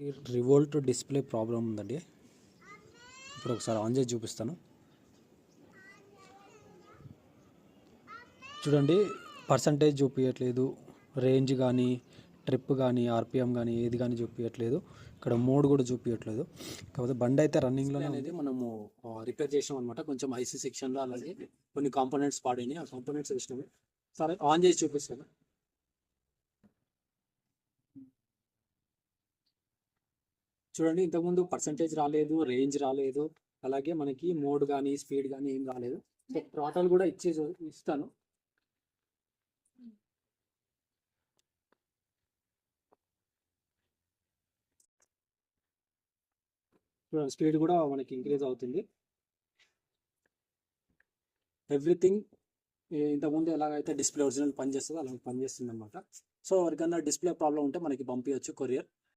ఈ revolt display problem ఉందండి. ఇప్పుడు ఒకసారి ఆన్ చేసి చూపిస్తాను. చూడండి, పర్సంటేజ్ చూపించట్లేదు, రేంజ్ కానీ ట్రిప్ కానీ ఆర్పిఎం కానీ ఏది కానీ చూపించట్లేదు. ఇక్కడ మోడ్ కూడా చూపించట్లేదు. కాకపోతే బండి అయితే రన్నింగ్లోనే అనేది మనము రిపేర్ చేసాం అనమాట. కొంచెం ఐసీ సెక్షన్లో అలాగే కొన్ని కాంపోనెంట్స్ పాడైనాయి. ఆ కాంపోనెంట్స్ వేసినాము. సరే ఆన్ చేసి చూపిస్తాను. చూడండి, ఇంతకుముందు పర్సంటేజ్ రాలేదు, రేంజ్ రాలేదు, అలాగే మనకి మోడ్ కానీ స్పీడ్ కానీ ఏం రాలేదు. సో థ్రాటల్ కూడా ఇస్తాను. చూడండి, స్పీడ్ కూడా మనకి ఇంక్రీజ్ అవుతుంది. ఎవ్రీథింగ్ ఇంతకుముందు ఎలాగైతే డిస్ప్లే ఒరిజినల్ పనిచేస్తుందో అలా పనిచేస్తుంది అనమాట. సో ఎవరికన్నా డిస్ప్లే ప్రాబ్లం ఉంటే మనకి పంపించవచ్చు కొరియర్.